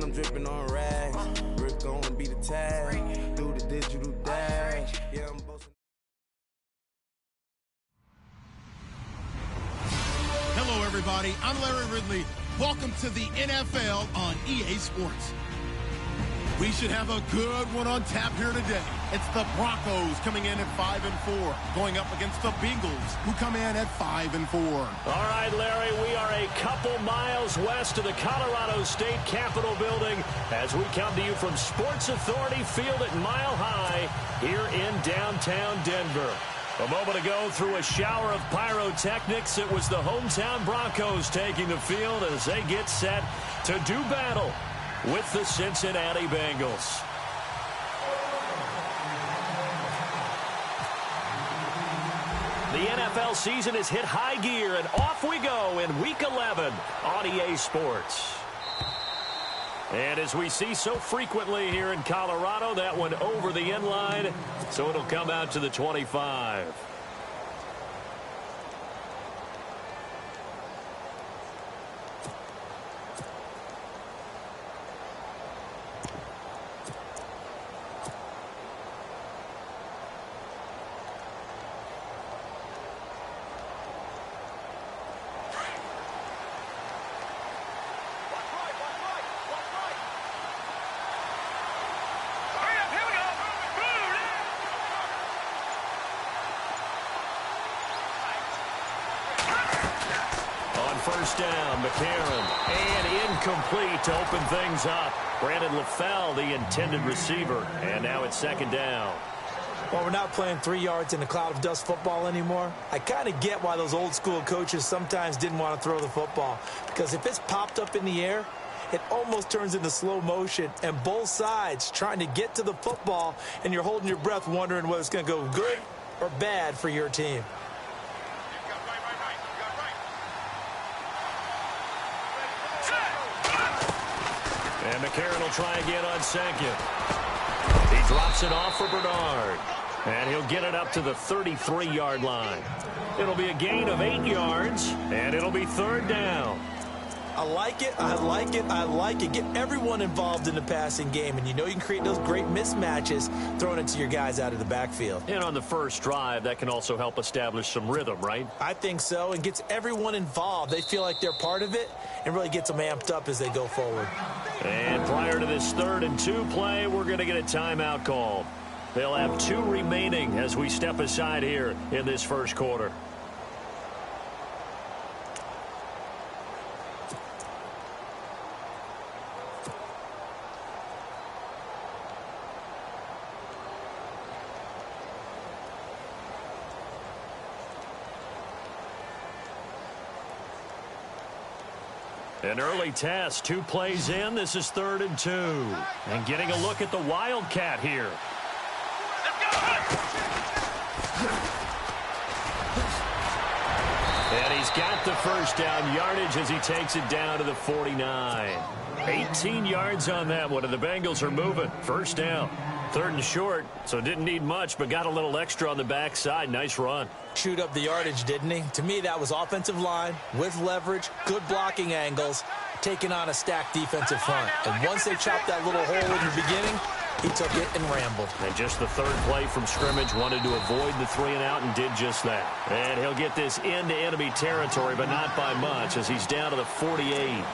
I'm dripping on rags. Rick gon' be the tag. Do the digital dash. Yeah, I'm boasting. Hello, everybody. I'm Larry Ridley. Welcome to the NFL on EA Sports. We should have a good one on tap here today. It's the Broncos coming in at 5-4, going up against the Bengals, who come in at 5-4. All right, Larry, we are a couple miles west of the Colorado State Capitol building as we come to you from Sports Authority Field at Mile High here in downtown Denver. A moment ago, through a shower of pyrotechnics, it was the hometown Broncos taking the field as they get set to do battle with the Cincinnati Bengals. The NFL season has hit high gear, and off we go in Week 11 on EA Sports. And as we see so frequently here in Colorado, that one over the end line, so it'll come out to the 25. First down, McCarron, and incomplete to open things up. Brandon LaFell, the intended receiver, and now it's second down. Well, we're not playing 3 yards in a cloud of dust football anymore. I kind of get why those old school coaches sometimes didn't want to throw the football, because if it's popped up in the air, it almost turns into slow motion, and both sides trying to get to the football, and you're holding your breath wondering whether it's going to go good or bad for your team. And McCarron will try again on second. He drops it off for Bernard. And he'll get it up to the 33-yard line. It'll be a gain of 8 yards, and it'll be third down. I like it, I like it, I like it. Get everyone involved in the passing game, and you know you can create those great mismatches throwing it to your guys out of the backfield. And on the first drive, that can also help establish some rhythm, right? I think so, and gets everyone involved. They feel like they're part of it, and really gets them amped up as they go forward. And prior to this 3rd and 2 play, we're going to get a timeout called. They'll have 2 remaining as we step aside here in this first quarter. An early test, 2 plays in. This is 3rd and 2. And getting a look at the Wildcat here. And he's got the first down yardage as he takes it down to the 49. 18 yards on that one, and the Bengals are moving. First down. 3rd and short, so didn't need much, but got a little extra on the backside. Nice run. Chewed up the yardage, didn't he? To me, that was offensive line with leverage, good blocking angles, taking on a stacked defensive front. And once they chopped that little hole in the beginning, he took it and rambled. And just the 3rd play from scrimmage, wanted to avoid the 3-and-out and did just that. And he'll get this into enemy territory, but not by much as he's down to the 48.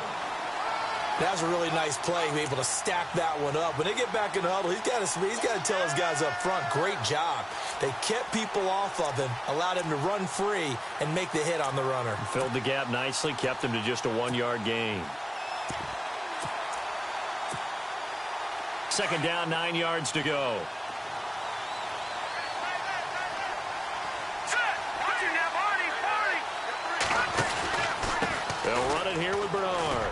That was a really nice play, be able to stack that one up. When they get back in the huddle, he's got to tell his guys up front, great job. They kept people off of him, allowed him to run free and make the hit on the runner. Filled the gap nicely, kept him to just a 1-yard gain. Second down, 9 yards to go. They'll run it here with Bernard.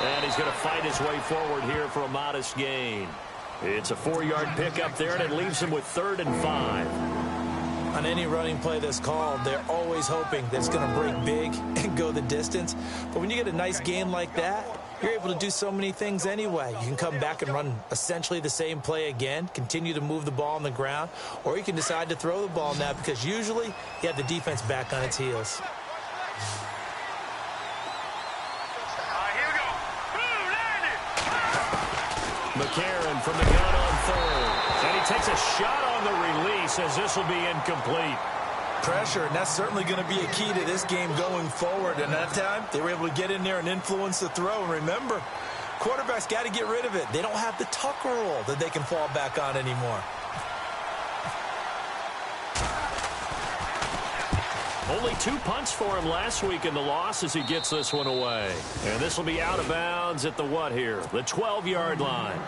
And he's going to fight his way forward here for a modest gain. It's a 4-yard pickup there, and it leaves him with 3rd and 5. On any running play that's called, they're always hoping that it's going to break big and go the distance. But when you get a nice gain like that, you're able to do so many things anyway. You can come back and run essentially the same play again, continue to move the ball on the ground, or you can decide to throw the ball now because usually you have the defense back on its heels. McCarron from the gun on third. And he takes a shot on the release as this will be incomplete. Pressure, and that's certainly going to be a key to this game going forward. And that time, they were able to get in there and influence the throw. And remember, quarterbacks got to get rid of it. They don't have the Tucker rule that they can fall back on anymore. Only 2 punts for him last week in the loss as he gets this one away. And this will be out of bounds at the what here? The 12-yard line.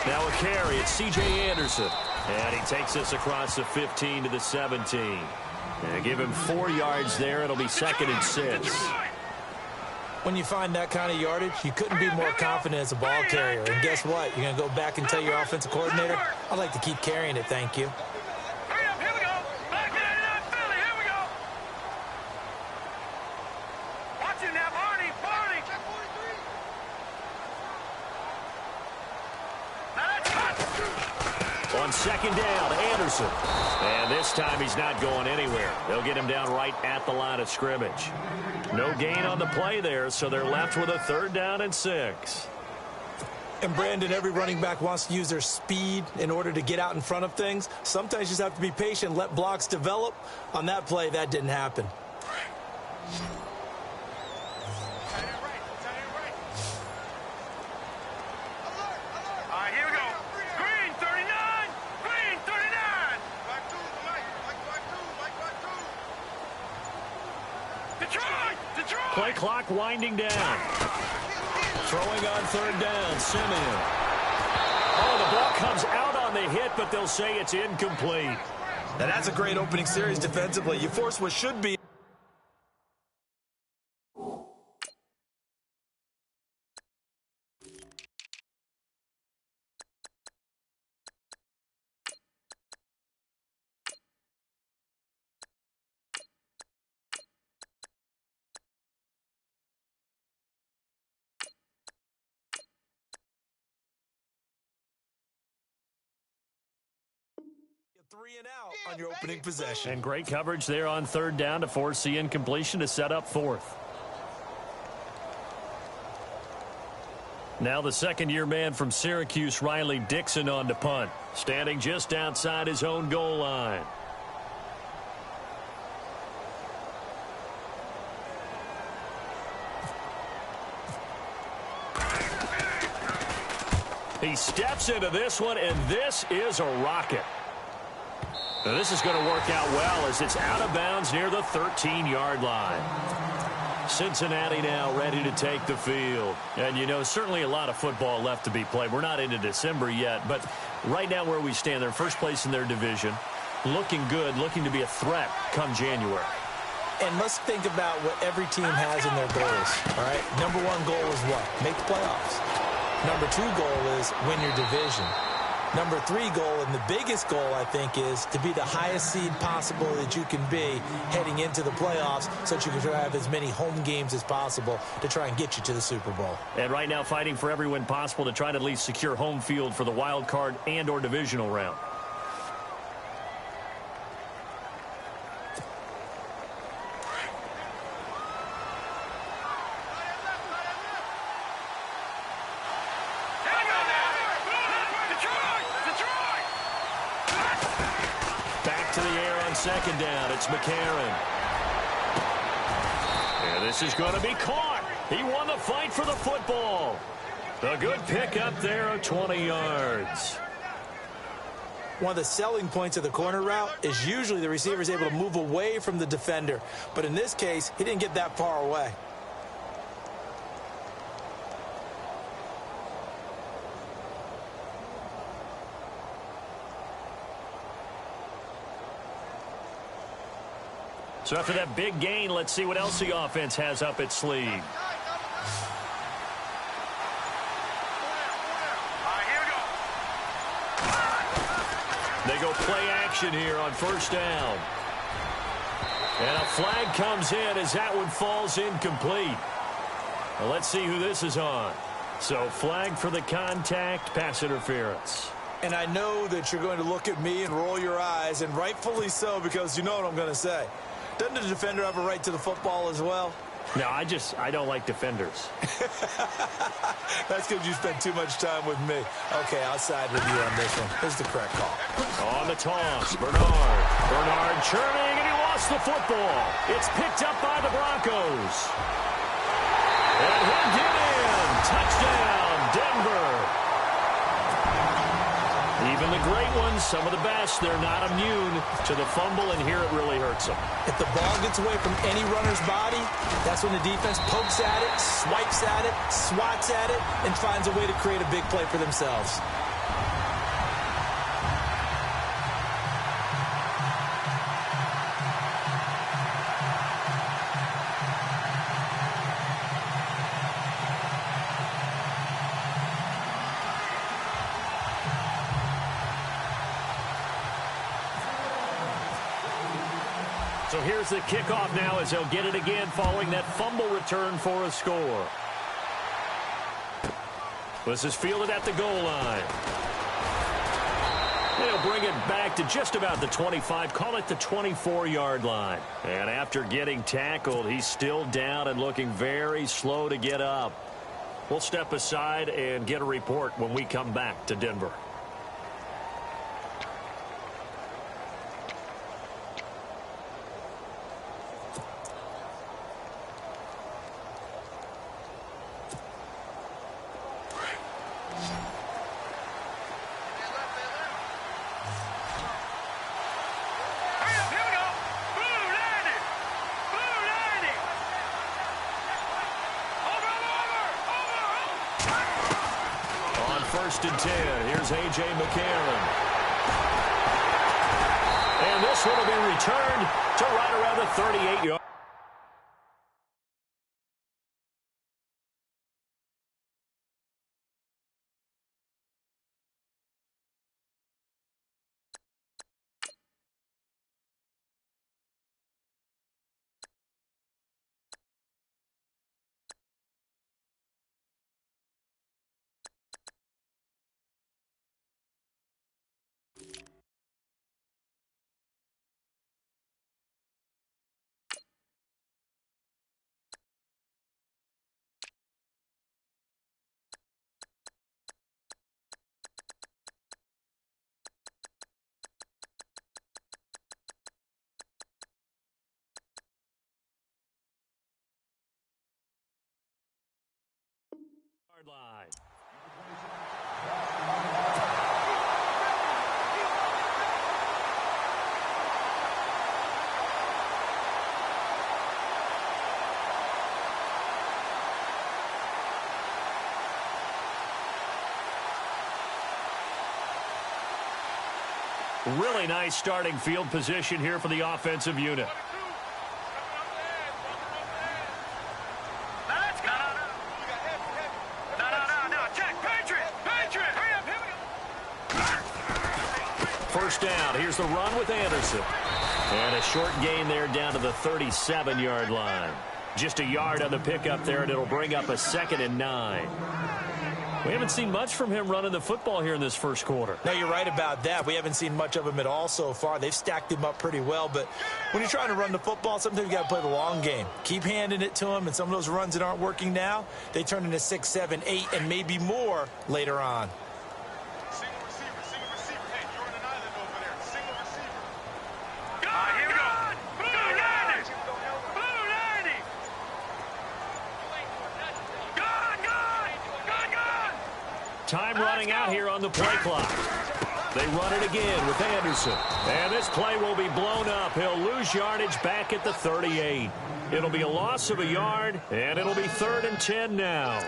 Now a carry, it's C.J. Anderson. And he takes this across the 15 to the 17. And give him 4 yards there. It'll be 2nd and 6. When you find that kind of yardage, you couldn't be more confident as a ball carrier. And guess what? You're going to go back and tell your offensive coordinator, I'd like to keep carrying it, thank you. On 2nd down, Anderson. And this time he's not going anywhere. They'll get him down right at the line of scrimmage. No gain on the play there, so they're left with a 3rd down and 6. And, Brandon, every running back wants to use their speed in order to get out in front of things. Sometimes you just have to be patient, let blocks develop. On that play, that didn't happen. Play clock winding down. Throwing on 3rd down, Simeon. Oh, the ball comes out on the hit, but they'll say it's incomplete. Now, that's a great opening series defensively. You force what should be. Three and out on your opening possession. And great coverage there on 3rd down to force the incompletion to set up 4th. Now the 2nd-year man from Syracuse, Riley Dixon, on to punt. Standing just outside his own goal line. He steps into this one, and this is a rocket. Now this is going to work out well as it's out of bounds near the 13-yard line. Cincinnati now ready to take the field. And, you know, certainly a lot of football left to be played. We're not into December yet, but right now where we stand, they're first place in their division. Looking good, looking to be a threat come January. And let's think about what every team has in their goals, all right? Number 1 goal is what? Make the playoffs. Number 2 goal is win your division. Number 3 goal, and the biggest goal, I think, is to be the highest seed possible that you can be heading into the playoffs so that you can have as many home games as possible to try and get you to the Super Bowl. And right now fighting for every win possible to try to at least secure home field for the wild card and or divisional round. To the air on 2nd down. It's McCarron. And this is going to be caught. He won the fight for the football. A good pickup there of 20 yards. One of the selling points of the corner route is usually the receiver is able to move away from the defender. But in this case, he didn't get that far away. So after that big gain, let's see what else the offense has up its sleeve. They go play action here on first down. And a flag comes in as that one falls incomplete. Well, let's see who this is on. So flag for the contact, pass interference. And I know that you're going to look at me and roll your eyes, and rightfully so, because you know what I'm going to say. Doesn't the defender have a right to the football as well? No, I don't like defenders. That's because you spend too much time with me. Okay, I'll side with you on this one. This is the correct call. On the toss, Bernard. Bernard churning, and he lost the football. It's picked up by the Broncos. And he'll get in. Touchdown, Denver. Even the great ones, some of the best, they're not immune to the fumble, and here it really hurts them. If the ball gets away from any runner's body, that's when the defense pokes at it, swipes at it, swats at it, and finds a way to create a big play for themselves. So here's the kickoff now as they'll get it again following that fumble return for a score. This is fielded at the goal line. They'll bring it back to just about the 25, call it the 24-yard line. And after getting tackled, he's still down and looking very slow to get up. We'll step aside and get a report when we come back to Denver. First and 10. Here's A.J. McCarron. And this one will be returned to right around the 38-yard. Line. Really nice starting field position here for the offensive unit. First down. Here's the run with Anderson. And a short gain there down to the 37-yard line. Just a yard on the pickup there, and it'll bring up a 2nd and 9. We haven't seen much from him running the football here in this first quarter. No, you're right about that. We haven't seen much of him at all so far. They've stacked him up pretty well, but when you're trying to run the football, sometimes you got to play the long game. Keep handing it to him, and some of those runs that aren't working now, they turn into 6, 7, 8, and maybe more later on. Time running out here on the play clock. They run it again with Anderson. And this play will be blown up. He'll lose yardage back at the 38. It'll be a loss of a yard, and it'll be 3rd and 10 now.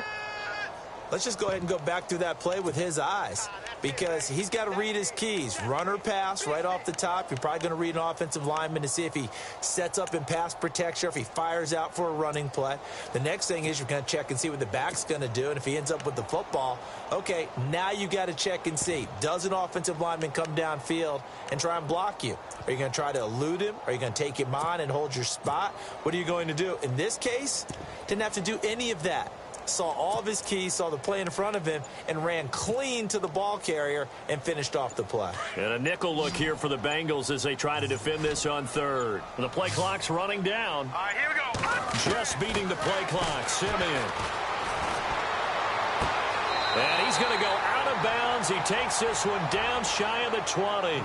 Let's just go ahead and go back through that play with his eyes. because he's got to read his keys. Run or pass right off the top. You're probably going to read an offensive lineman to see if he sets up in pass protection, if he fires out for a running play. The next thing is you're going to check and see what the back's going to do, and if he ends up with the football, okay, now you got to check and see. Does an offensive lineman come downfield and try and block you? Are you going to try to elude him? Are you going to take him on and hold your spot? What are you going to do? In this case, didn't have to do any of that. Saw all of his keys, saw the play in front of him, and ran clean to the ball carrier and finished off the play. And a nickel look here for the Bengals as they try to defend this on third. The play clock's running down. All right, here we go. Just beating the play clock, Simeon. And he's going to go out of bounds. He takes this one down shy of the 20.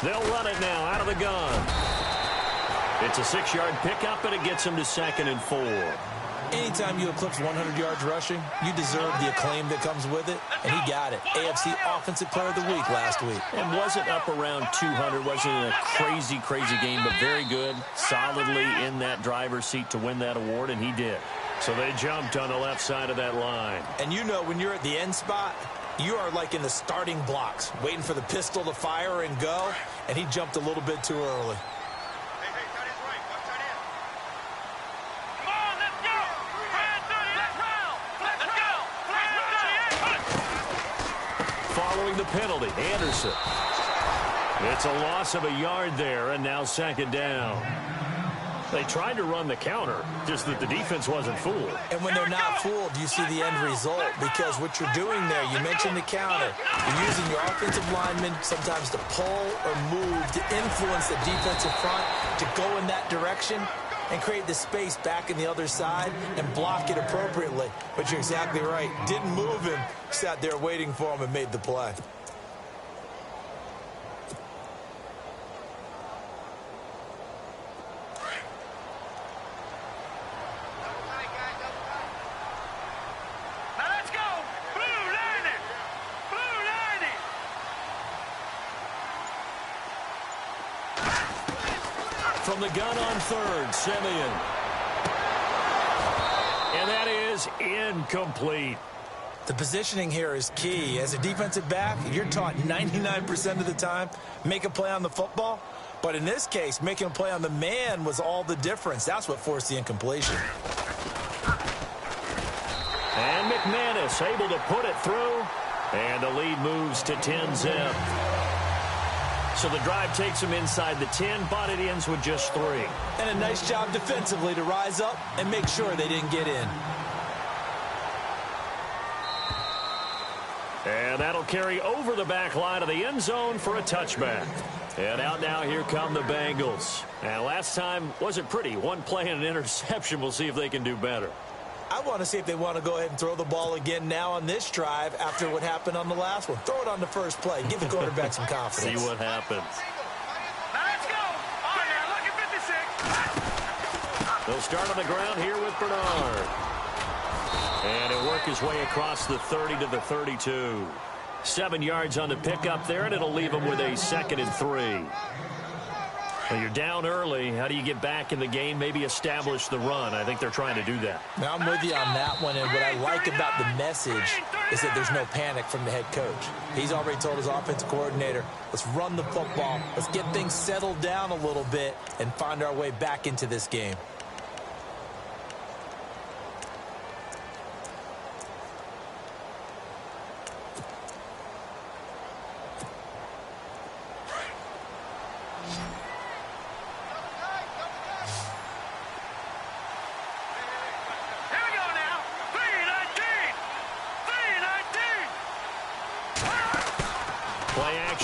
They'll run it now out of the gun. It's a 6-yard pickup, and it gets him to 2nd and 4. Anytime you eclipse 100 yards rushing, you deserve the acclaim that comes with it, and he got it. AFC Offensive Player of the Week last week. And wasn't up around 200, wasn't a crazy, crazy game, but very good, solidly in that driver's seat to win that award, and he did. So they jumped on the left side of that line. And you know when you're at the end spot, you are like in the starting blocks, waiting for the pistol to fire and go, and he jumped a little bit too early. Following the penalty, Anderson. It's a loss of a yard there, and now 2nd down. They tried to run the counter, just that the defense wasn't fooled. And when they're not fooled, you see the end result, because what you're doing there, you mentioned the counter. You're using your offensive linemen sometimes to pull or move to influence the defensive front to go in that direction and create the space back in the other side and block it appropriately. But you're exactly right. Didn't move him, sat there waiting for him and made the play. From the gun on third, Simeon. And that is incomplete. The positioning here is key. As a defensive back, you're taught 99% of the time, make a play on the football. But in this case, making a play on the man was all the difference. That's what forced the incompletion. And McManus able to put it through. And the lead moves to 10-zip. So the drive takes them inside the 10, but it ends with just 3. And a nice job defensively to rise up and make sure they didn't get in. And that'll carry over the back line of the end zone for a touchback. And out now, here come the Bengals. And last time wasn't pretty. One play and an interception. We'll see if they can do better. I want to see if they want to go ahead and throw the ball again now on this drive after what happened on the last one. Throw it on the first play. Give the quarterback some confidence. See what happens. Now let's go. All right, now look at 56. They'll start on the ground here with Bernard. And he'll work his way across the 30 to the 32. 7 yards on the pickup there, and it'll leave him with a 2nd and 3. Well, you're down early. How do you get back in the game, maybe establish the run? I think they're trying to do that. Now, I'm with you on that one, and what I like about the message is that there's no panic from the head coach. He's already told his offensive coordinator, let's run the football, let's get things settled down a little bit and find our way back into this game.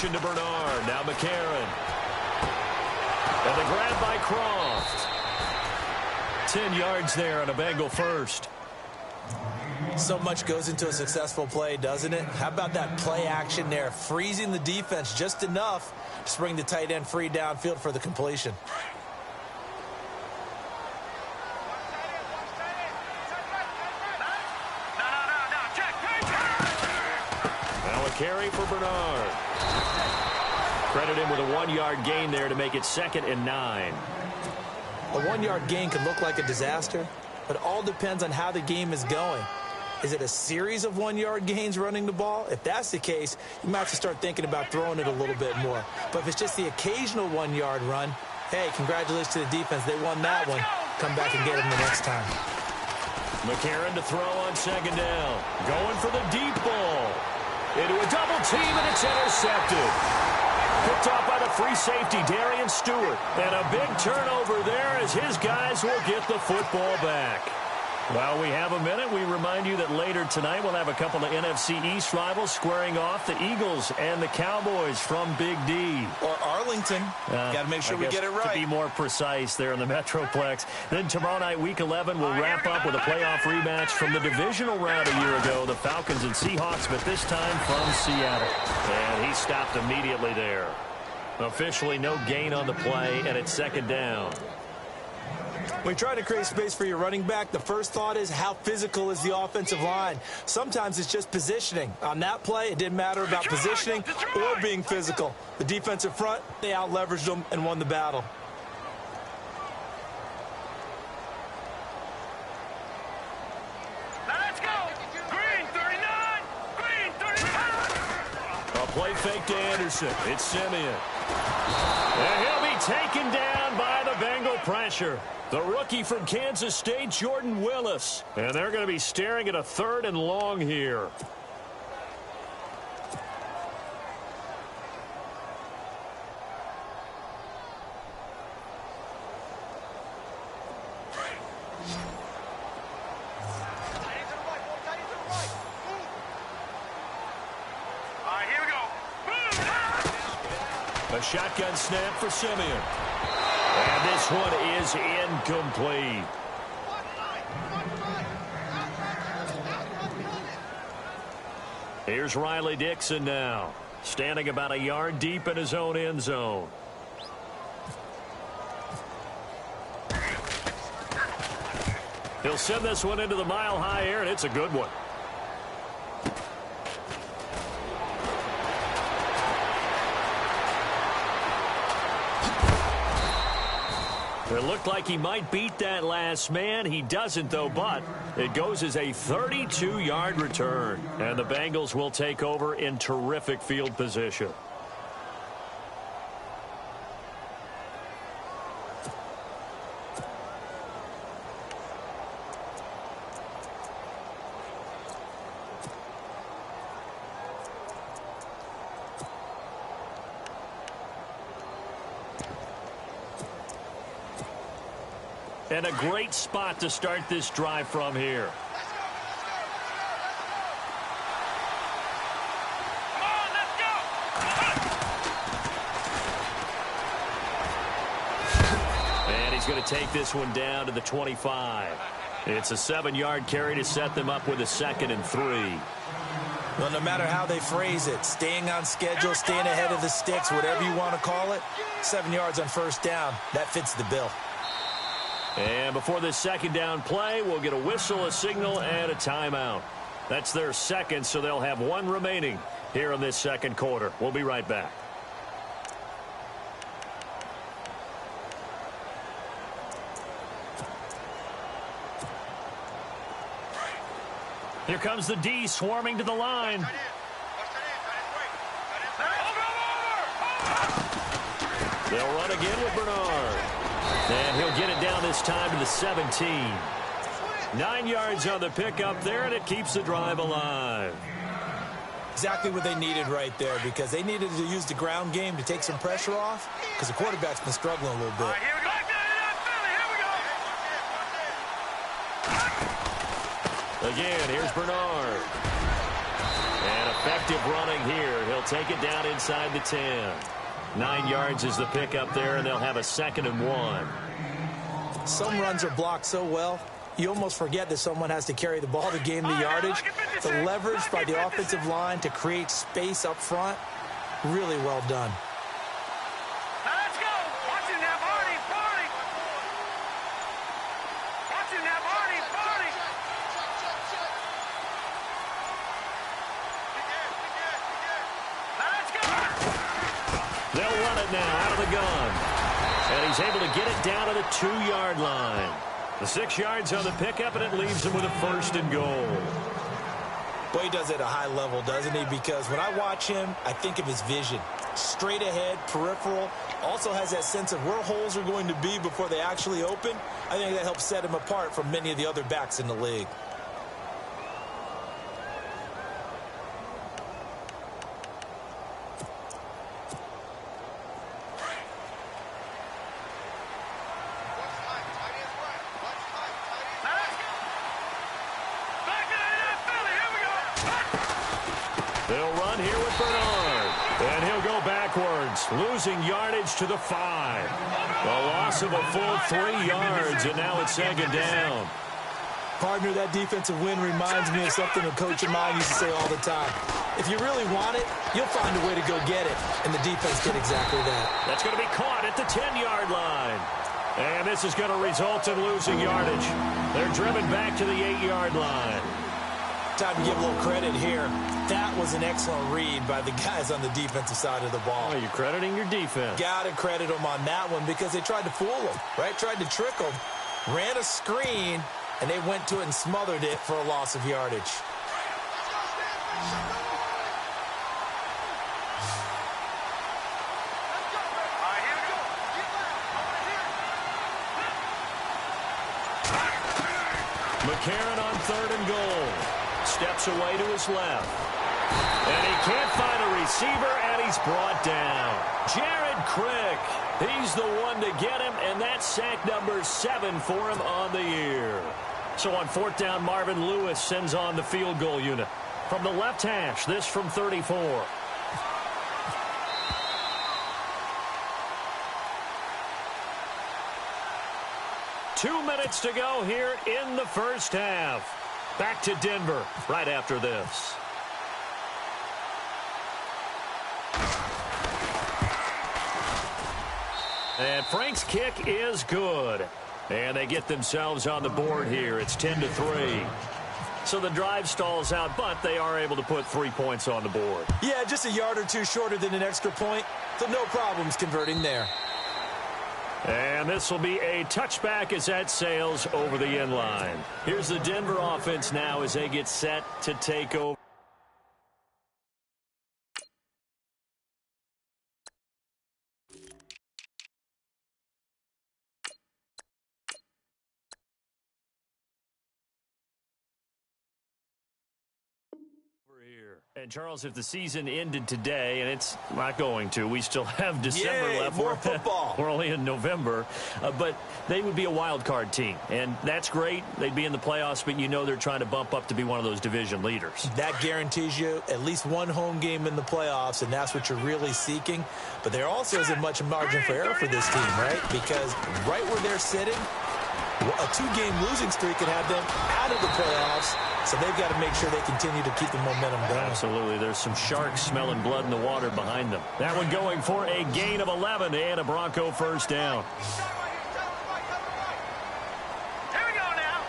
To Bernard, now McCarron. And the grab by Croft. 10 yards there on a Bengal first. So much goes into a successful play, doesn't it? How about that play action there, freezing the defense just enough to bring the tight end free downfield for the completion. Now a carry for Bernard. Credit him with a 1-yard gain there to make it 2nd and 9. A 1-yard gain can look like a disaster, but it all depends on how the game is going. Is it a series of 1-yard gains running the ball? If that's the case, you might have to start thinking about throwing it a little bit more. But if it's just the occasional 1-yard run, hey, congratulations to the defense. They won that one. Come back and get them the next time. McCarron to throw on 2nd down. Going for the deep ball. Into a double team, and it's intercepted. Picked off by the free safety, Darian Stewart. And a big turnover there as his guys will get the football back. While we have a minute, we remind you that later tonight we'll have a couple of NFC East rivals squaring off, the Eagles and the Cowboys from Big D. Or Arlington. Got to make sure we get it right. To be more precise there in the Metroplex. Then tomorrow night, Week 11, we'll wrap up with a playoff rematch from the divisional round a year ago, the Falcons and Seahawks, but this time from Seattle. And he stopped immediately there. Officially no gain on the play, and it's 2nd down. When you try to create space for your running back, the first thought is how physical is the offensive line. Sometimes it's just positioning. On that play, it didn't matter about positioning or being physical. The defensive front, they out-leveraged them and won the battle. Let's go! Green 39! Green 39! A play fake to Anderson. It's Simeon. And he'll be taken down by the Bengal pressure. The rookie from Kansas State, Jordan Willis. And they're going to be staring at a 3rd and long here. All right, here we go. A shotgun snap for Simeon. And this one is incomplete. Here's Riley Dixon now, standing about a yard deep in his own end zone. He'll send this one into the mile-high air, and it's a good one. It looked like he might beat that last man. He doesn't, though, but it goes as a 32-yard return. And the Bengals will take over in terrific field position. And a great spot to start this drive from here. Come on, let's go! And he's going to take this one down to the 25. It's a 7-yard carry to set them up with a 2nd and 3. Well, no matter how they phrase it, staying on schedule, staying ahead of the sticks, whatever you want to call it, 7 yards on 1st down, that fits the bill. And before this 2nd down play, we'll get a whistle, a signal, and a timeout. That's their 2nd, so they'll have 1 remaining here in this 2nd quarter. We'll be right back. Here comes the D swarming to the line. They'll run again with Bernard. And he'll get it down this time to the 17. 9 yards on the pickup there, and it keeps the drive alive. Exactly what they needed right there, because they needed to use the ground game to take some pressure off, because the quarterback's been struggling a little bit. Here we go. Again, here's Bernard. And effective running here. He'll take it down inside the 10. 9 yards is the pickup there, and they'll have a 2nd and 1. Some runs are blocked so well, you almost forget that someone has to carry the ball to gain the yardage. The leverage by the offensive line to create space up front, really well done. Now let's go. Watch him now, Barney. Barney. Watch him now, Barney. Barney. Now let's go. They'll run it now out of the gun. And he's able to get it down to the 2-yard line. The 6 yards on the pickup, and it leaves him with a 1st and goal. Boy, he does it at a high level, doesn't he? Because when I watch him, I think of his vision. Straight ahead, peripheral. Also has that sense of where holes are going to be before they actually open. I think that helps set him apart from many of the other backs in the league. They'll run here with Bernard. And he'll go backwards, losing yardage to the 5. A loss of a full 3 yards, and now it's 2nd down. Partner, that defensive win reminds me of something a coach of mine used to say all the time. If you really want it, you'll find a way to go get it. And the defense did exactly that. That's going to be caught at the 10-yard line. And this is going to result in losing yardage. They're driven back to the 8-yard line. Time to give a little credit here. That was an excellent read by the guys on the defensive side of the ball. Oh, you're crediting your defense. Got to credit them on that one because they tried to fool them, right? Tried to trick them. Ran a screen, and they went to it and smothered it for a loss of yardage. McCarron on 3rd and goal. Steps away to his left. And he can't find a receiver, and he's brought down. Jared Crick. He's the one to get him, and that's sack number 7 for him on the year. So on 4th down, Marvin Lewis sends on the field goal unit. From the left hash, this from 34. Two minutes to go here in the first half. Back to Denver right after this. And Frank's kick is good. And they get themselves on the board here. It's 10-3. So the drive stalls out, but they are able to put 3 points on the board. Yeah, just a yard or two shorter than an extra point. So no problems converting there. And this will be a touchback as that sails over the end line. Here's the Denver offense now as they get set to take over. And, Charles, if the season ended today, and it's not going to, we still have December left. More football. We're only in November. But they would be a wild card team, and that's great. They'd be in the playoffs, but you know they're trying to bump up to be one of those division leaders. That guarantees you at least one home game in the playoffs, and that's what you're really seeking. But there also isn't much margin for error for this team, right? Because right where they're sitting, a 2-game losing streak could have them out of the playoffs. So they've got to make sure they continue to keep the momentum going. Absolutely. There's some sharks smelling blood in the water behind them. That one going for a gain of 11 and a Bronco first down. Here we go now.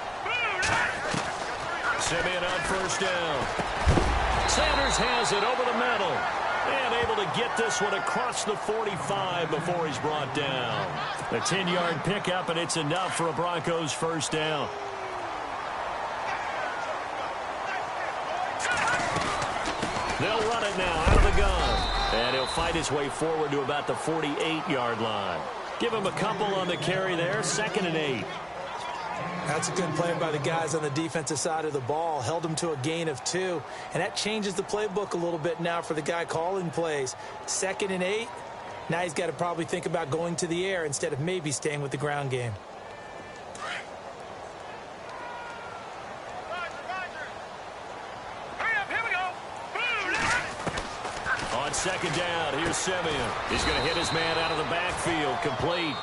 Simeon on first down. Sanders has it over the middle. And able to get this one across the 45 before he's brought down. A 10-yard pickup, and it's enough for a Broncos first down. They'll run it now out of the gun. And he'll fight his way forward to about the 48-yard line. Give him a couple on the carry there. 2nd and 8. That's a good play by the guys on the defensive side of the ball. Held them to a gain of 2. And that changes the playbook a little bit now for the guy calling plays. 2nd and 8. Now he's got to probably think about going to the air instead of maybe staying with the ground game. On 2nd down, here's Simeon. He's going to hit his man out of the backfield, complete.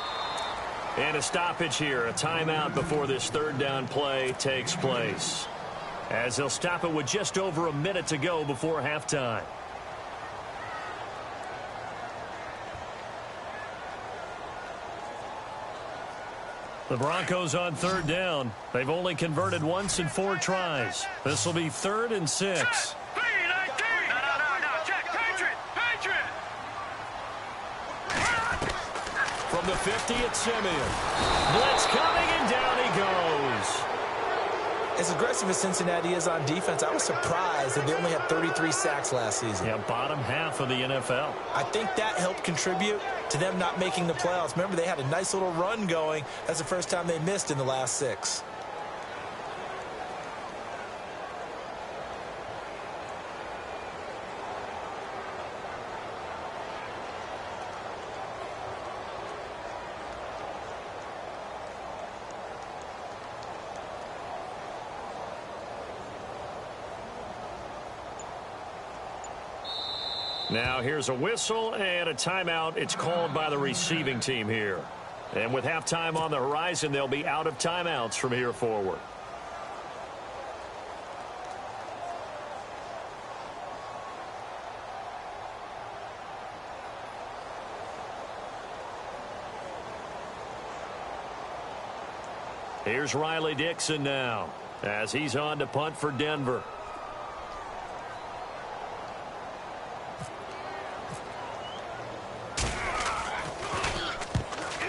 And a stoppage here, a timeout before this third down play takes place. As they'll stop it with just over a minute to go before halftime. The Broncos on third down. They've only converted once in 4 tries. This will be 3rd and 6. From the 50, it's Simeon. Blitz coming, and down he goes. As aggressive as Cincinnati is on defense, I was surprised that they only had 33 sacks last season. Yeah, bottom half of the NFL. I think that helped contribute to them not making the playoffs. Remember, they had a nice little run going. That's the first time they missed in the last 6. Now here's a whistle and a timeout. It's called by the receiving team here. And with halftime on the horizon, they'll be out of timeouts from here forward. Here's Riley Dixon now as he's on to punt for Denver.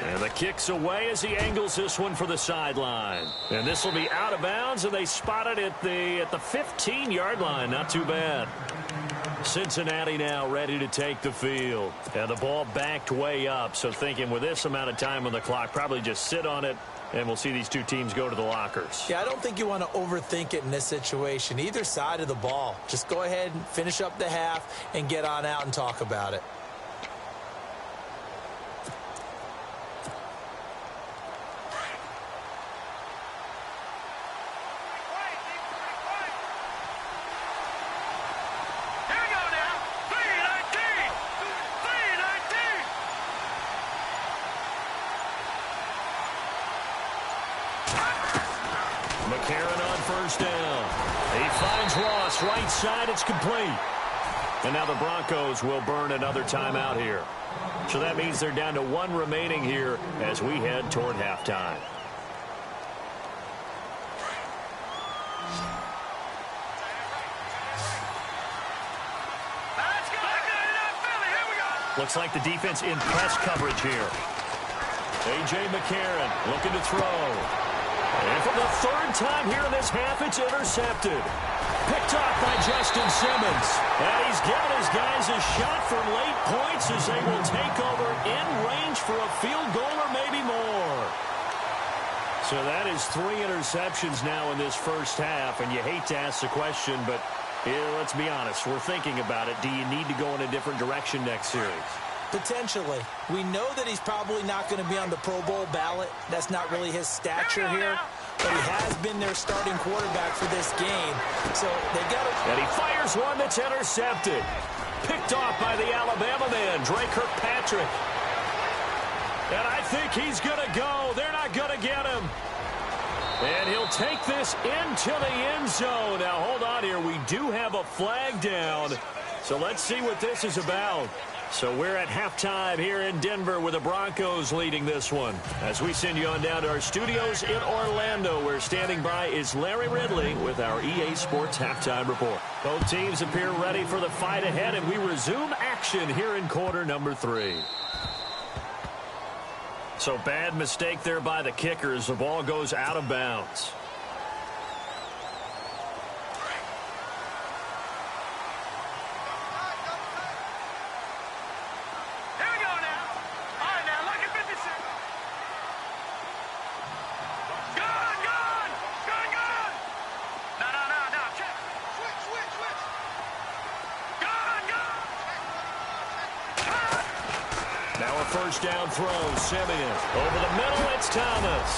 And the kick's away as he angles this one for the sideline. And this will be out of bounds, and they spot it at the 15-yard line. Not too bad. Cincinnati now ready to take the field. And the ball backed way up, so thinking with this amount of time on the clock, probably just sit on it, and we'll see these two teams go to the lockers. Yeah, I don't think you want to overthink it in this situation. Either side of the ball. Just go ahead and finish up the half and get on out and talk about it. Right side, it's complete. And now the Broncos will burn another timeout here. So that means they're down to 1 remaining here as we head toward halftime. Looks like the defense in press coverage here. A.J. McCarron looking to throw. And for the 3rd time here in this half, it's intercepted. Picked off by Justin Simmons. And he's given his guys a shot for late points as they will take over in range for a field goal or maybe more. So that is 3 interceptions now in this first half. And you hate to ask the question, but let's be honest. We're thinking about it. Do you need to go in a different direction next series? Potentially. We know that he's probably not going to be on the Pro Bowl ballot. That's not really his stature here. But he has been their starting quarterback for this game. So they got to... And he fires one that's intercepted. Picked off by the Alabama man, Dre Kirkpatrick. And I think he's going to go. They're not going to get him. And he'll take this into the end zone. Now, hold on here. We do have a flag down. So let's see what this is about. So we're at halftime here in Denver with the Broncos leading this one. As we send you on down to our studios in Orlando, where standing by is Larry Ridley with our EA Sports Halftime Report. Both teams appear ready for the fight ahead, and we resume action here in quarter number 3. So bad mistake there by the kickers. The ball goes out of bounds. First down throw, Simeon. Over the middle, it's Thomas.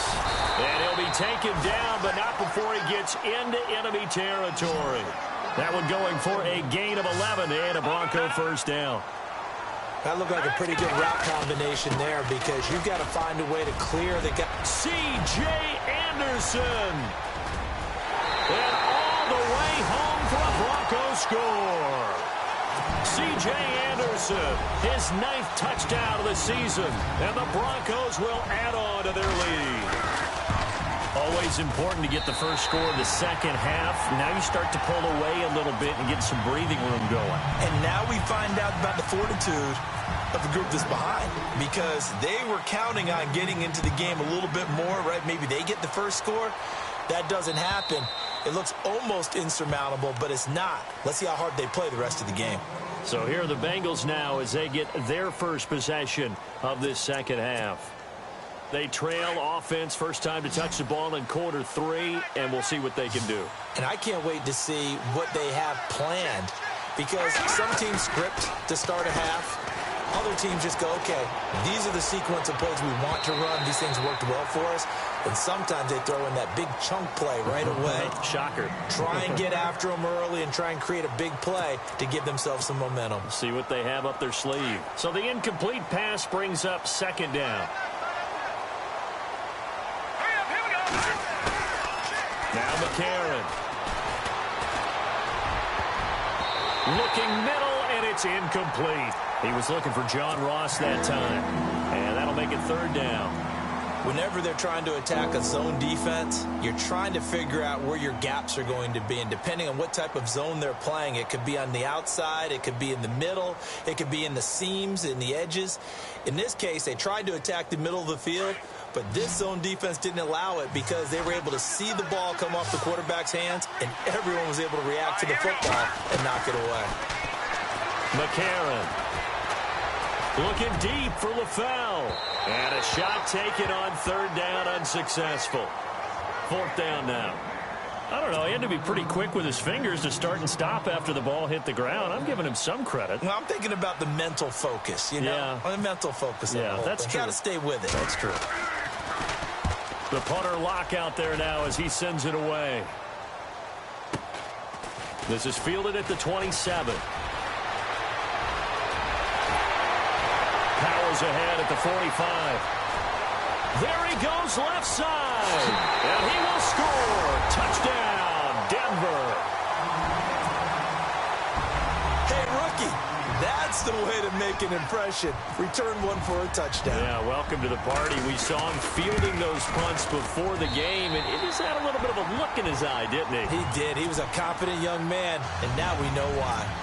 And he'll be taken down, but not before he gets into enemy territory. That one going for a gain of 11 and a Bronco first down. That looked like a pretty good route combination there because you've got to find a way to clear the guy. C.J. Anderson. And all the way home for a Broncos score. C.J. Anderson, his 9th touchdown of the season. And the Broncos will add on to their lead. Always important to get the first score of the second half. Now you start to pull away a little bit and get some breathing room going. And now we find out about the fortitude of the group that's behind because they were counting on getting into the game a little bit more, right? Maybe they get the first score. That doesn't happen. It looks almost insurmountable, but it's not. Let's see how hard they play the rest of the game. So here are the Bengals now as they get their first possession of this second half. They trail offense, first time to touch the ball in quarter 3, and we'll see what they can do. And I can't wait to see what they have planned because some teams script to start a half. Other teams just go, okay, these are the sequence of plays we want to run. These things worked well for us. And sometimes they throw in that big chunk play right away. Shocker. Try and get after them early and try and create a big play to give themselves some momentum. See what they have up their sleeve. So the incomplete pass brings up second down. Now McCarron. Looking middle, and it's incomplete. He was looking for John Ross that time. And that'll make it third down. Whenever they're trying to attack a zone defense, you're trying to figure out where your gaps are going to be. And depending on what type of zone they're playing, it could be on the outside, it could be in the middle, it could be in the seams, in the edges. In this case, they tried to attack the middle of the field, but this zone defense didn't allow it because they were able to see the ball come off the quarterback's hands, and everyone was able to react to the football and knock it away. McCarron looking deep for LaFell. And a shot taken on third down, unsuccessful. Fourth down now. I don't know. He had to be pretty quick with his fingers to start and stop after the ball hit the ground. I'm giving him some credit. Well, I'm thinking about the mental focus, you know? Yeah. The mental focus. Yeah, that's true. Got to stay with it. That's true. The punter lock out there now as he sends it away. This is fielded at the 27. Powers ahead at the 45. There he goes left side. And he will score. Touchdown, Denver. Hey, rookie, that's the way to make an impression. Return one for a touchdown. Yeah, welcome to the party. We saw him fielding those punts before the game, and he just had a little bit of a look in his eye, didn't he? He did. He was a confident young man, and now we know why.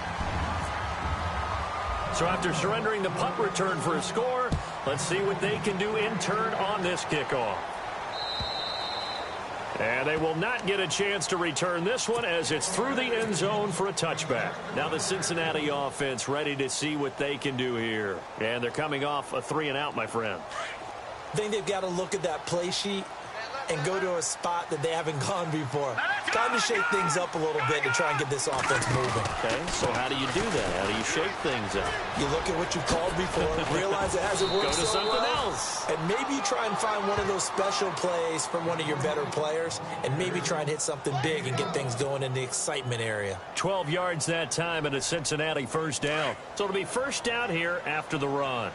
So after surrendering the punt return for a score, let's see what they can do in turn on this kickoff. And they will not get a chance to return this one as it's through the end zone for a touchback. Now the Cincinnati offense ready to see what they can do here. And they're coming off a 3-and-out, my friend. I think they've got to look at that play sheet and go to a spot that they haven't gone before. Time to shake things up a little bit to try and get this offense moving. Okay, so how do you do that? How do you shake things up? You look at what you called before, realize it hasn't worked Go to so something well, else. and maybe you try and find one of those special plays from one of your better players, and maybe try and hit something big and get things going in the excitement area. 12 yards that time and a Cincinnati first down. So it'll be first down here after the run.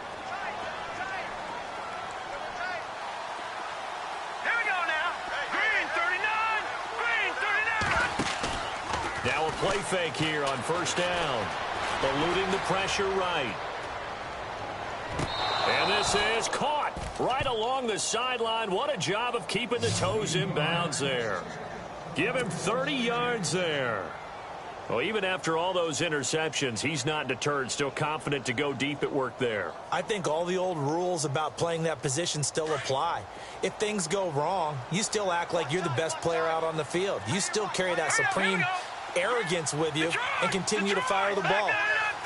Now a play fake here on first down. Eluding the pressure right. And this is caught right along the sideline. What a job of keeping the toes in bounds there. Give him 30 yards there. Well, even after all those interceptions, he's not deterred, still confident to go deep at work there. I think all the old rules about playing that position still apply. If things go wrong, you still act like you're the best player out on the field. You still carry that supreme arrogance with you and continue to fire the ball.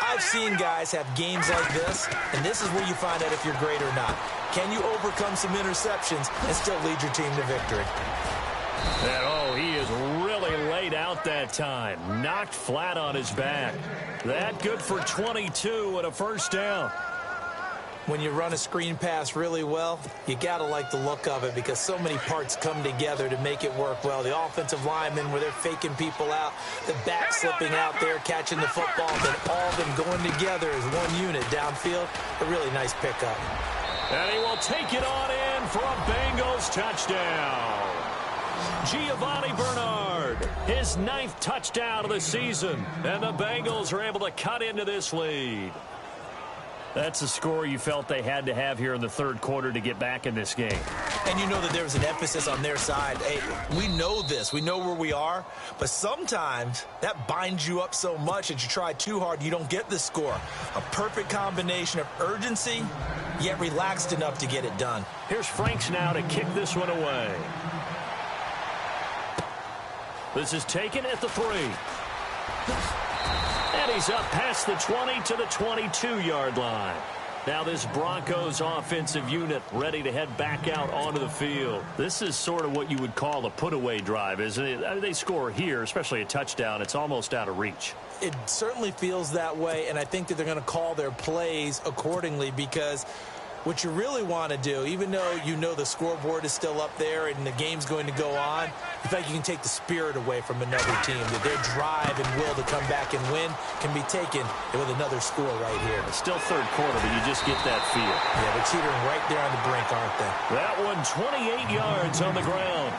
I've seen guys have games like this, and this is where you find out if you're great or not. Can you overcome some interceptions and still lead your team to victory? And oh, he is really laid out that time. Knocked flat on his back. That good for 22 and a first down. When you run a screen pass really well, you got to like the look of it because so many parts come together to make it work well. The offensive linemen, where they're faking people out, the back slipping out there, catching the football, then all of them going together as one unit downfield. A really nice pickup. And he will take it on in for a Bengals touchdown. Giovanni Bernard, his 9th touchdown of the season, and the Bengals are able to cut into this lead. That's a score you felt they had to have here in the third quarter to get back in this game. And you know that there was an emphasis on their side. Hey, we know this. We know where we are. But sometimes that binds you up so much that you try too hard, you don't get the score. A perfect combination of urgency, yet relaxed enough to get it done. Here's Franks now to kick this one away. This is taken at the 3. And he's up past the 20 to the 22-yard line. Now this Broncos offensive unit ready to head back out onto the field. This is sort of what you would call a put-away drive, isn't it? I mean, they score here, especially a touchdown. It's almost out of reach. It certainly feels that way, and I think that they're going to call their plays accordingly because what you really want to do, even though you know the scoreboard is still up there and the game's going to go on, you feel like you can take the spirit away from another team, that their drive and will to come back and win can be taken with another score right here. It's still third quarter, but you just get that feel. Yeah, they're teetering right there on the brink, aren't they? That one 28 yards on the ground.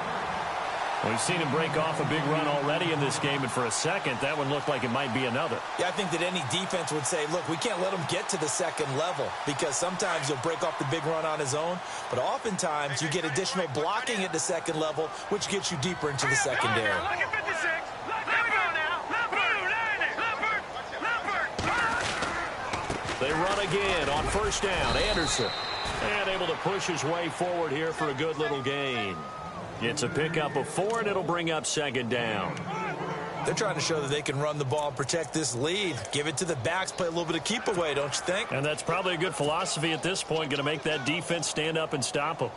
We've seen him break off a big run already in this game, and for a second, that one looked like it might be another. Yeah, I think that any defense would say, look, we can't let him get to the second level because sometimes he'll break off the big run on his own, but oftentimes you get additional blocking at the second level, which gets you deeper into the secondary. Look at 56. Let go now. They run again on first down. Anderson. And able to push his way forward here for a good little gain. It's a pickup of 4, and it'll bring up second down. They're trying to show that they can run the ball and protect this lead. Give it to the backs, play a little bit of keep away, don't you think? And that's probably a good philosophy at this point, going to make that defense stand up and stop them.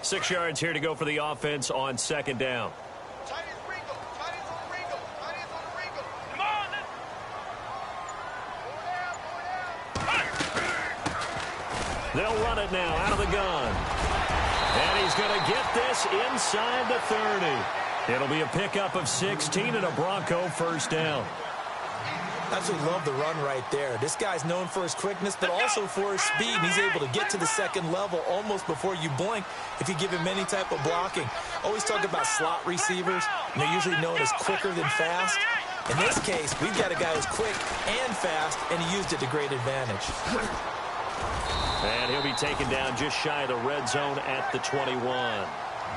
Six yards here to go for the offense on second down. They'll run it now out of the gun. And he's going to get this inside the 30. It'll be a pickup of 16 and a Bronco first down. Absolutely love the run right there. This guy's known for his quickness, but also for his speed. And he's able to get to the second level almost before you blink if you give him any type of blocking. Always talk about slot receivers. And they're usually known as quicker than fast. In this case, we've got a guy who's quick and fast, and he used it to great advantage. And he'll be taken down just shy of the red zone at the 21.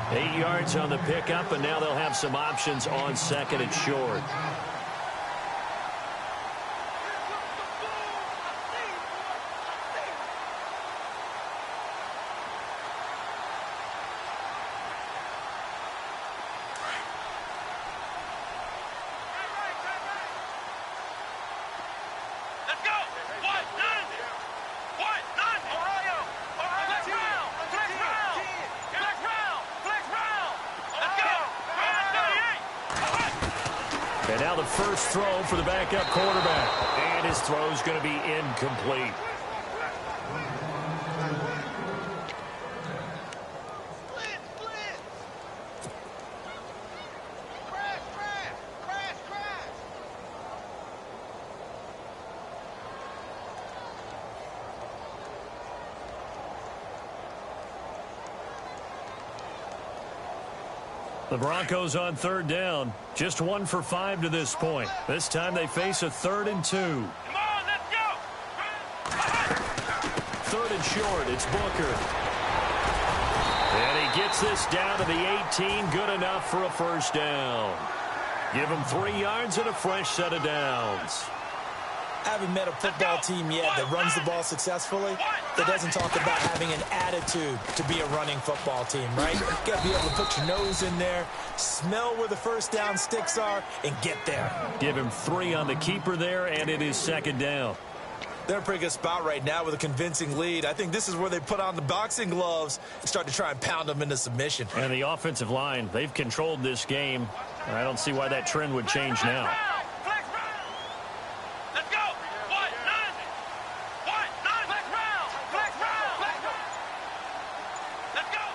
8 yards on the pickup, and now they'll have some options on second and short. And now the first throw for the backup quarterback. And his throw is going to be incomplete. The Broncos on third down. Just 1 for 5 to this point. This time they face a 3rd and 2. Come on, let's go. 3rd and short. It's Booker. And he gets this down to the 18. Good enough for a first down. Give him 3 yards and a fresh set of downs. I haven't met a football team yet that runs the ball successfully that doesn't talk about having an attitude to be a running football team, right? You got to be able to put your nose in there, smell where the first down sticks are, and get there. Give him 3 on the keeper there, and it is second down. They're in a pretty good spot right now with a convincing lead. I think this is where they put on the boxing gloves and start to try and pound them into submission. And the offensive line, they've controlled this game. I don't see why that trend would change now. Let's go. What? Nine. What? Nine. Let's round. Let's round. Let's go.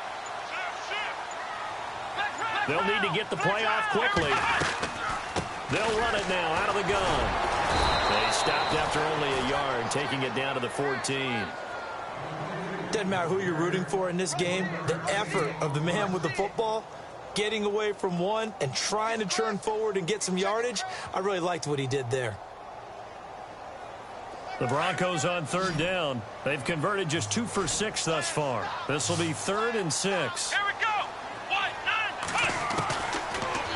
They'll need to get the play off quickly. They'll run it now out of the gun. They stopped after only a yard, taking it down to the 14. Doesn't matter who you're rooting for in this game. The effort of the man with the football, getting away from one and trying to turn forward and get some yardage, I really liked what he did there. The Broncos on third down. They've converted just 2 for 6 thus far. This will be 3rd and 6. Here we go. What? Nine.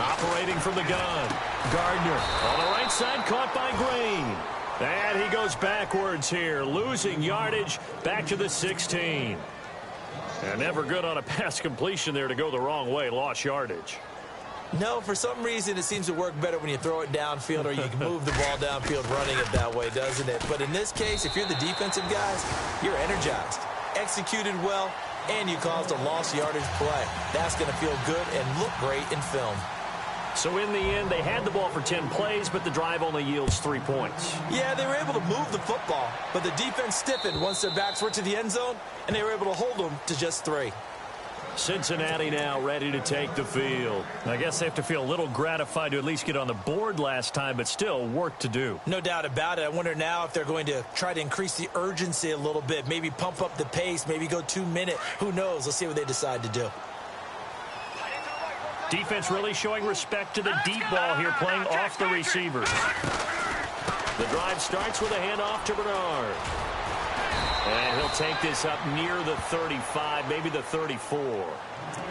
Operating from the gun. Gardner on the right side, caught by Green. And he goes backwards here, losing yardage back to the 16. And never good on a pass completion there to go the wrong way, lost yardage. No, for some reason it seems to work better when you throw it downfield or you can move the ball downfield running it that way, doesn't it? But in this case, if you're the defensive guys, you're energized, executed well, and you caused a lost yardage play. That's going to feel good and look great in film. So in the end, they had the ball for 10 plays, but the drive only yields 3 points. Yeah, they were able to move the football, but the defense stiffened once their backs were to the end zone, and they were able to hold them to just 3. Cincinnati now ready to take the field. I guess they have to feel a little gratified to at least get on the board last time, but still work to do. No doubt about it. I wonder now if they're going to try to increase the urgency a little bit, maybe pump up the pace, maybe go 2-minute. Who knows? Let's see what they decide to do. Defense really showing respect to the deep ball here, playing off the receivers. The drive starts with a handoff to Bernard. And he'll take this up near the 35, maybe the 34.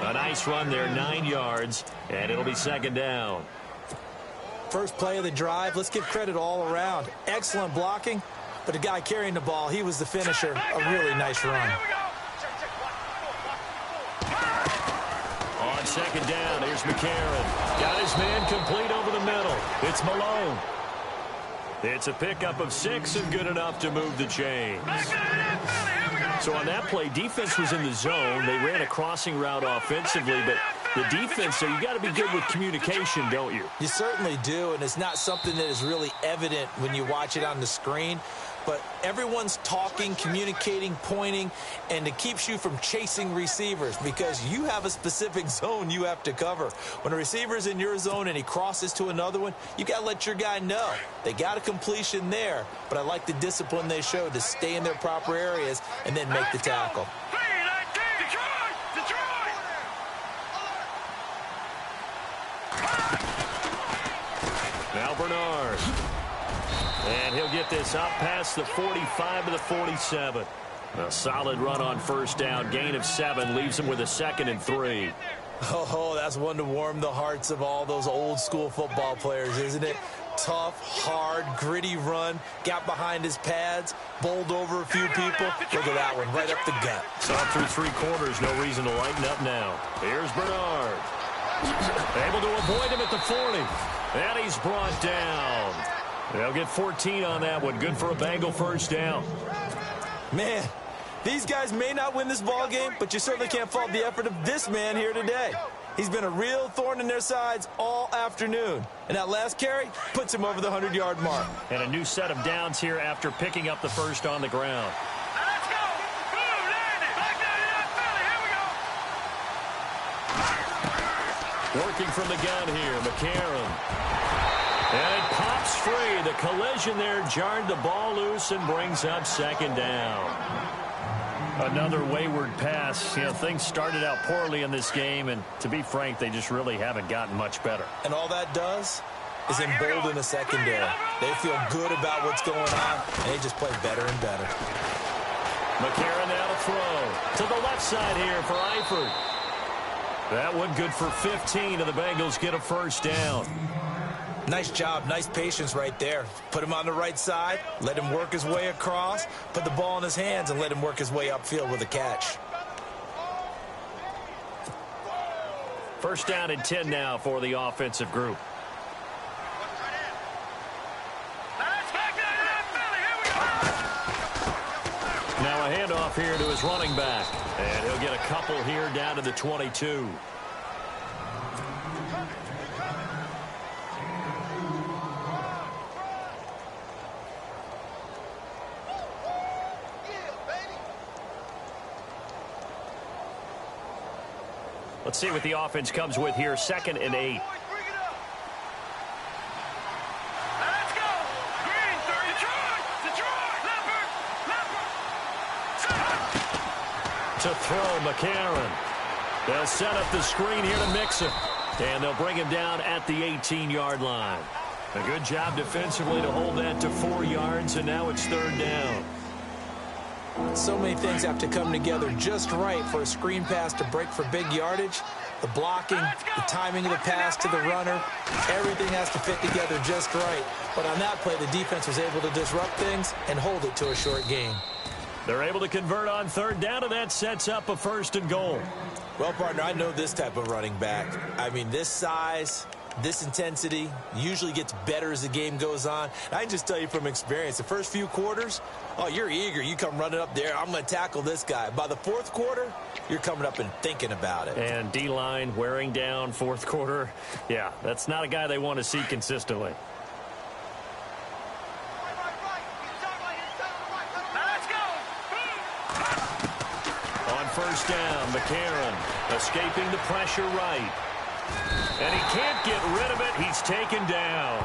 A nice run there, 9 yards, and it'll be 2nd down. First play of the drive, let's give credit all around. Excellent blocking, but the guy carrying the ball, he was the finisher. A really nice run. On 2nd down, here's McCarron. Got his man complete over the middle. It's Malone. It's a pickup of 6 and good enough to move the chains. So on that play, defense was in the zone. They ran a crossing route offensively, but the defense, so you got to be good with communication, don't you? You certainly do, and it's not something that is really evident when you watch it on the screen. But everyone's talking, communicating, pointing, and it keeps you from chasing receivers because you have a specific zone you have to cover. When a receiver's in your zone and he crosses to another one, you got to let your guy know. They got a completion there, but I like the discipline they showed to stay in their proper areas and then make the tackle. Now Bernard. And he'll get this up past the 45 to the 47. A solid run on 1st down. Gain of 7 leaves him with a 2nd and 3. Oh, that's one to warm the hearts of all those old school football players, isn't it? Tough, hard, gritty run. Got behind his pads, bowled over a few people. Look at that one, right up the gut. Saw through 3 quarters. No reason to lighten up now. Here's Bernard. Able to avoid him at the 40. And he's brought down. They'll get 14 on that one. Good for a Bengal 1st down. Man, these guys may not win this ball game, but you certainly can't fault the effort of this man here today. He's been a real thorn in their sides all afternoon. And that last carry puts him over the 100-yard mark. And a new set of downs here after picking up the 1st on the ground. Let's go. Boom, landed. Back down in that belly. Here we go. Working from the gun here, McCarron. And it pops free. The collision there jarred the ball loose and brings up 2nd down. Another wayward pass. You know, things started out poorly in this game, and to be frank, they just really haven't gotten much better. And all that does is embolden the secondary. They feel good about what's going on, and they just play better and better. McCarron now to throw. To the left side here for Eifert. That one good for 15, and the Bengals get a 1st down. Nice job, nice patience right there. Put him on the right side, let him work his way across, put the ball in his hands, and let him work his way upfield with a catch. 1st down and 10 now for the offensive group. Let's back down in that belly. Here we go. handoff here to his running back. And he'll get a couple here down to the 22. Let's see what the offense comes with here. 2nd and 8. Let's go. Green, To throw, McCarron. They'll set up the screen here to Mixon. And they'll bring him down at the 18-yard line. A good job defensively to hold that to 4 yards, and now it's 3rd down. So many things have to come together just right for a screen pass to break for big yardage. The blocking, the timing of the pass to the runner, everything has to fit together just right. But on that play, the defense was able to disrupt things and hold it to a short gain. They're able to convert on 3rd down, and that sets up a 1st and goal. Well, partner, I know this type of running back. I mean, this size, this intensity usually gets better as the game goes on. I can just tell you from experience, the first few quarters, oh, you're eager. You come running up there, I'm going to tackle this guy. By the 4th quarter, you're coming up and thinking about it. And D-line wearing down 4th quarter. Yeah, that's not a guy they want to see consistently. Let's go. On 1st down, McCarron escaping the pressure right. And he can't get rid of it. He's taken down.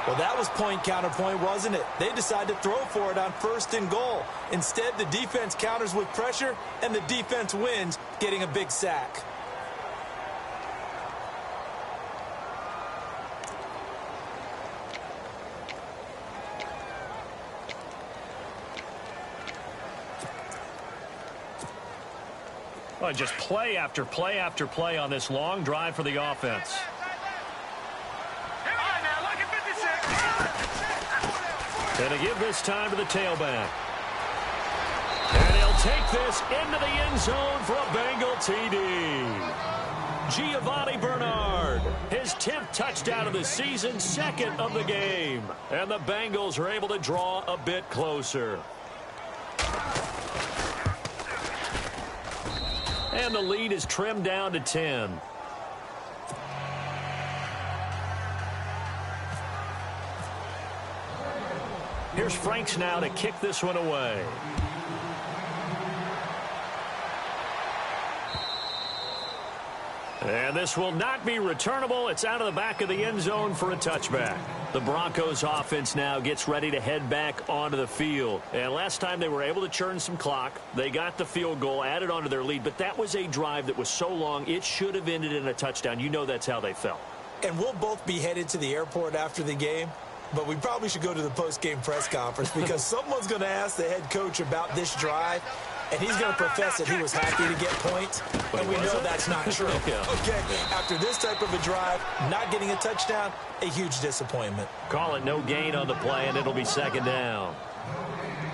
Well, that was point counterpoint, wasn't it? They decided to throw for it on 1st and goal. Instead, the defense counters with pressure, and the defense wins, getting a big sack. Well, just play after play after play on this long drive for the offense. All right, now, look at 56. And to give this time to the tailback. And he'll take this into the end zone for a Bengal TD. Giovanni Bernard, his 10th touchdown of the season, 2nd of the game. And the Bengals are able to draw a bit closer. And the lead is trimmed down to 10. Here's Franks now to kick this one away. And this will not be returnable. It's out of the back of the end zone for a touchback. The Broncos offense now gets ready to head back onto the field. And last time they were able to churn some clock. They got the field goal, added onto their lead. But that was a drive that was so long, it should have ended in a touchdown. You know that's how they felt. And we'll both be headed to the airport after the game. But we probably should go to the post-game press conference because someone's going to ask the head coach about this drive, and he's going to profess that he was happy to get points, and we know that's not true. Okay, after this type of a drive, not getting a touchdown, a huge disappointment. Call it no gain on the play, and it'll be 2nd down.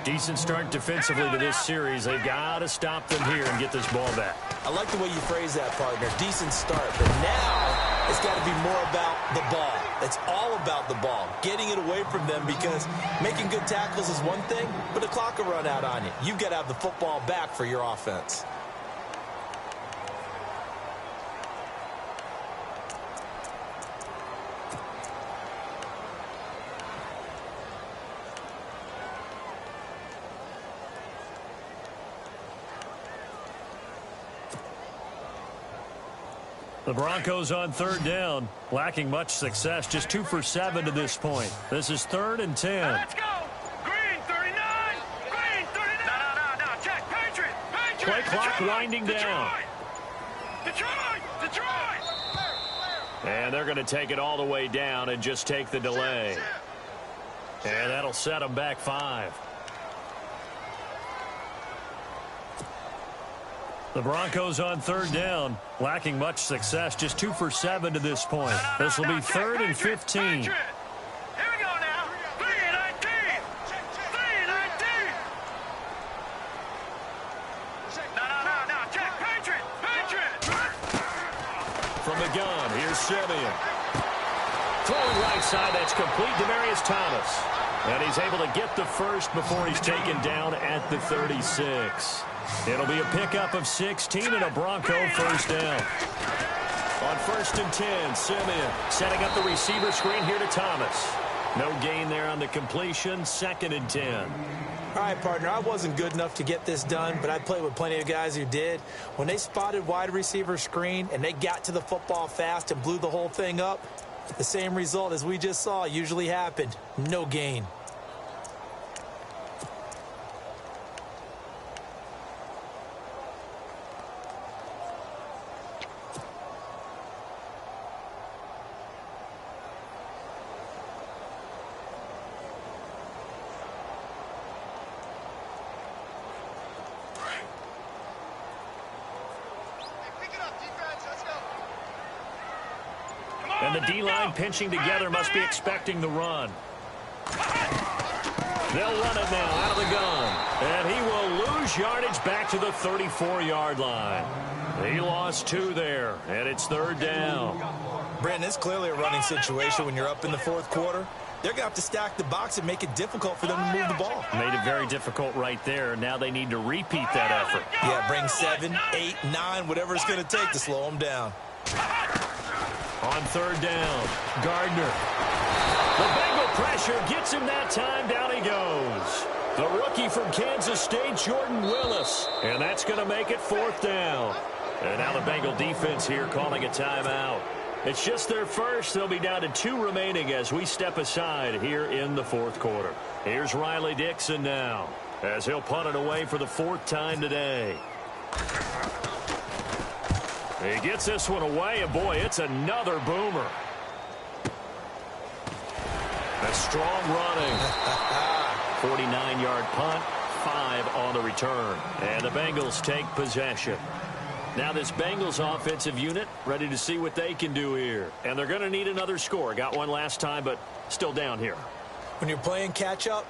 Decent start defensively to this series. They've got to stop them here and get this ball back. I like the way you phrase that, partner. Decent start, but now it's got to be more about the ball. It's all about the ball, getting it away from them because making good tackles is one thing, but the clock will run out on you. You've got to have the football back for your offense. The Broncos on 3rd down, lacking much success, just 2 for 7 to this point. This is 3rd and 10. Let's go. Green 39. Green 39. No. Check. Patriot. Play clock winding down. Detroit. And they're going to take it all the way down and just take the delay. And that'll set them back 5. The Broncos on 3rd down, lacking much success, just 2 for 7 to this point. This will be 3rd and 15. Here we go now. 3-19. 3-19. No. Check. Patriot. From the gun, here's Simeon. Throwing right side, that's complete. Demaryius Thomas. And he's able to get the first before he's taken down at the 36. It'll be a pickup of 16 and a Bronco first down. On 1st and 10, Simeon setting up the receiver screen here to Thomas. No gain there on the completion, 2nd and 10. All right, partner, I wasn't good enough to get this done, but I played with plenty of guys who did. When they spotted wide receiver screen and they got to the football fast and blew the whole thing up, the same result as we just saw usually happened. No gain. And the D-line pinching together must be expecting the run. They'll run it now out of the gun. And he will lose yardage back to the 34-yard line. He lost 2 there, and it's 3rd down. Brandon, it's clearly a running situation when you're up in the 4th quarter. They're going to have to stack the box and make it difficult for them to move the ball. Made it very difficult right there. Now they need to repeat that effort. Yeah, bring 7, 8, 9, whatever it's going to take to slow them down. On 3rd down, Gardner. The Bengal pressure gets him that time. Down he goes. The rookie from Kansas State, Jordan Willis. And that's going to make it 4th down. And now the Bengal defense here calling a timeout. It's just their first. They'll be down to 2 remaining as we step aside here in the 4th quarter. Here's Riley Dixon now as he'll punt it away for the 4th time today. He gets this one away, and boy, it's another boomer. A strong running. 49-yard punt, 5 on the return. And the Bengals take possession. Now this Bengals offensive unit ready to see what they can do here. And they're going to need another score. Got one last time, but still down here. When you're playing catch-up,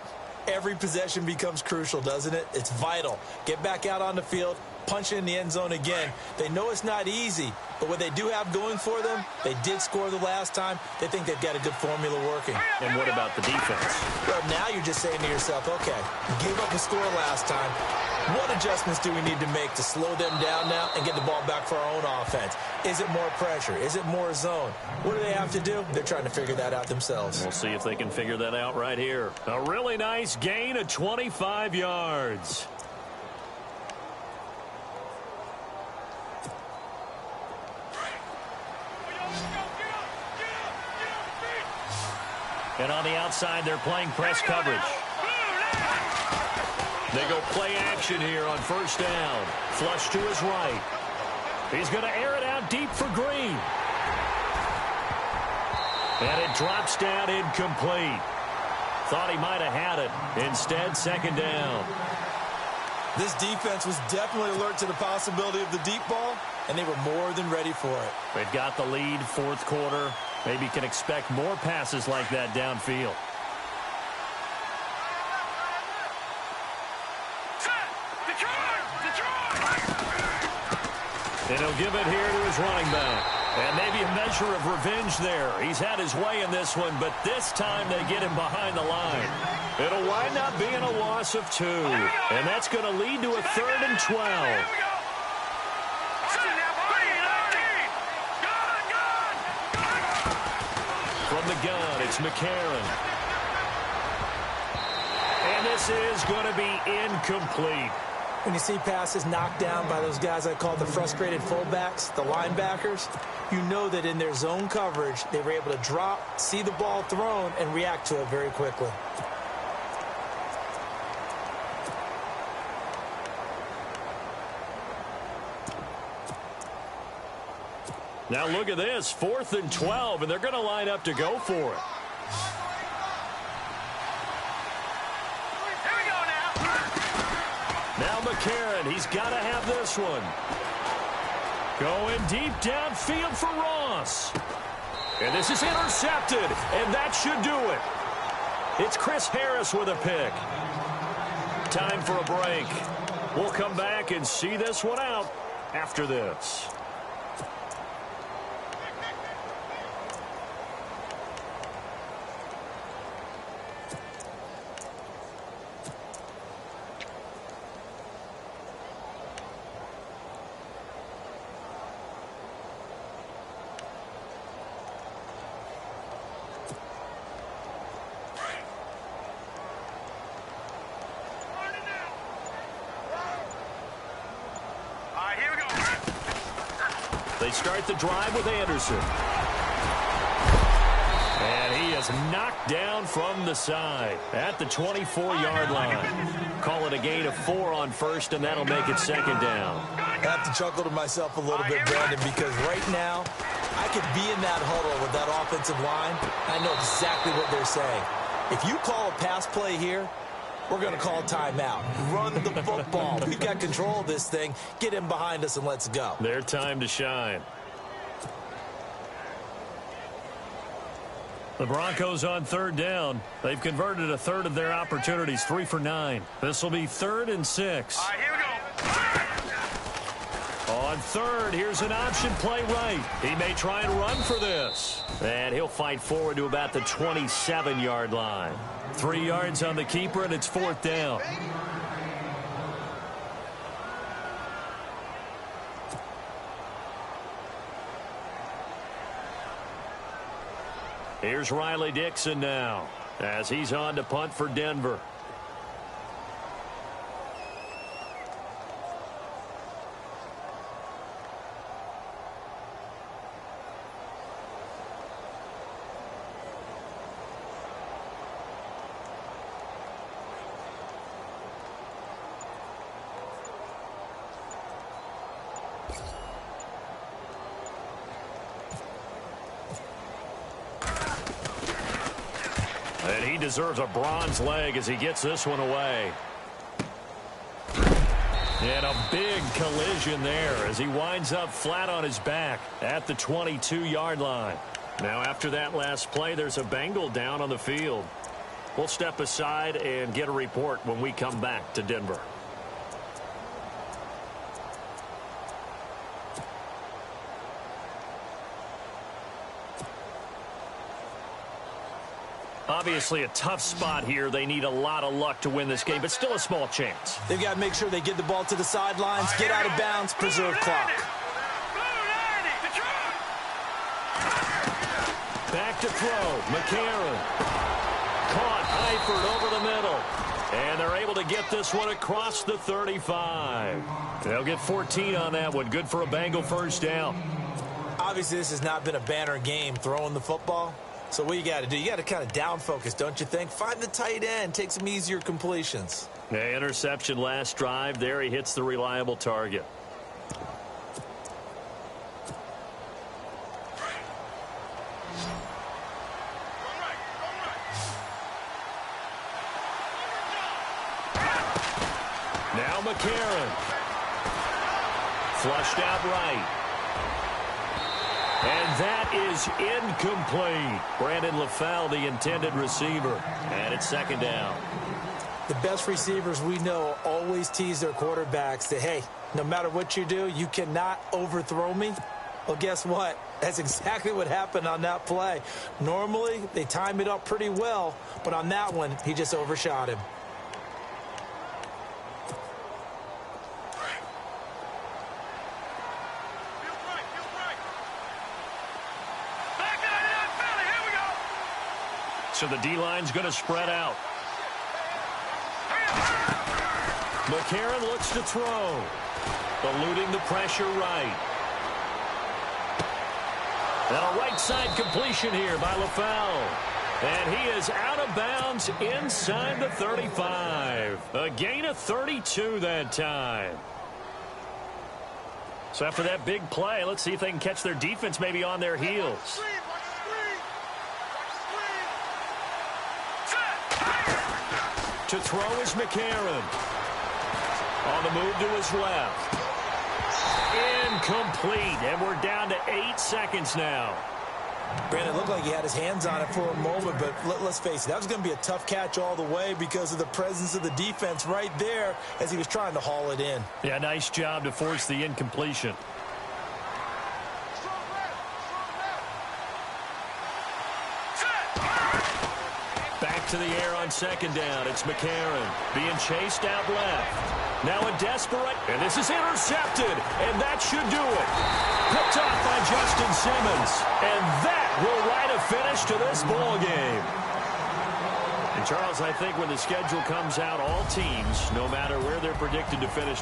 every possession becomes crucial, doesn't it? It's vital. Get back out on the field, punch it in the end zone again. They know it's not easy, but what they do have going for them, they did score the last time. They think they've got a good formula working. And what about the defense? Well, now you're just saying to yourself, okay, give up a score last time. What adjustments do we need to make to slow them down now and get the ball back for our own offense? Is it more pressure? Is it more zone? What do they have to do? They're trying to figure that out themselves. We'll see if they can figure that out right here. A really nice gain of 25 yards. And on the outside, they're playing press coverage. They go play action here on 1st down. Flush to his right. He's going to air it out deep for Green. And it drops down incomplete. Thought he might have had it. Instead, 2nd down. This defense was definitely alert to the possibility of the deep ball, and they were more than ready for it. They've got the lead, 4th quarter. Maybe can expect more passes like that downfield. And he'll give it here to his running back. And maybe a measure of revenge there. He's had his way in this one, but this time they get him behind the line. It'll wind up being a loss of 2. And that's going to lead to a 3rd and 12. From the gun, it's McCarron. And this is going to be incomplete. When you see passes knocked down by those guys I call the frustrated fullbacks, the linebackers, you know that in their zone coverage, they were able to drop, see the ball thrown, and react to it very quickly. Now look at this, 4th and 12, and they're going to line up to go for it. Now McCarron, he's got to have this one. Going deep downfield for Ross. And this is intercepted, and that should do it. It's Chris Harris with a pick. Time for a break. We'll come back and see this one out after this. start the drive with Anderson. And he is knocked down from the side at the 24-yard line. Call it a gain of 4 on first, and that'll make it second down. I have to chuckle to myself a little bit, Brandon, because right now I could be in that huddle with that offensive line. I know exactly what they're saying. If you call a pass play here, we're going to call timeout. Run the football. We've got control of this thing. Get him behind us and let's go. Their time to shine. The Broncos on third down. They've converted a third of their opportunities, 3 for 9. This will be 3rd and 6. All right, here we go. On third, here's an option play right. He may try and run for this. And he'll fight forward to about the 27-yard line. 3 yards on the keeper, and it's 4th down. Here's Riley Dixon now as he's on to punt for Denver. And he deserves a bronze leg as he gets this one away. And a big collision there as he winds up flat on his back at the 22-yard line. Now after that last play, there's a Bengal down on the field. We'll step aside and get a report when we come back to Denver. Obviously a tough spot here. They need a lot of luck to win this game, but still a small chance. They've got to make sure they get the ball to the sidelines, get out of bounds, preserve clock. Back to throw. McCarron. Caught. Eifert over the middle. And they're able to get this one across the 35. They'll get 14 on that one. Good for a Bengal first down. Obviously, this has not been a banner game throwing the football. So what you got to do, you got to kind of down focus, don't you think? Find the tight end, take some easier completions. Yeah, interception last drive. There he hits the reliable target. Now McCarron. Flushed out right. And that is incomplete. Brandon LaFell, the intended receiver. And it's second down. The best receivers we know always tease their quarterbacks that, hey, no matter what you do, you cannot overthrow me. Well, guess what? That's exactly what happened on that play. Normally, they time it up pretty well, but on that one, he just overshot him. So the D-line's going to spread out. McCarron looks to throw. Eluding the pressure right. And a right side completion here by LaFell. And he is out of bounds inside the 35. A gain of 32 that time. So after that big play, let's see if they can catch their defense maybe on their heels. To throw is McCarron. On the move to his left. Incomplete. And we're down to 8 seconds now. Brandon, looked like he had his hands on it for a moment, but let's face it, that was going to be a tough catch all the way because of the presence of the defense right there as he was trying to haul it in. Yeah, nice job to force the incompletion. To the air on second down. It's McCarron being chased out left. Now a desperate, and this is intercepted, and that should do it. Picked off by Justin Simmons, and that will write a finish to this ball game. And Charles, I think when the schedule comes out, all teams, no matter where they're predicted to finish,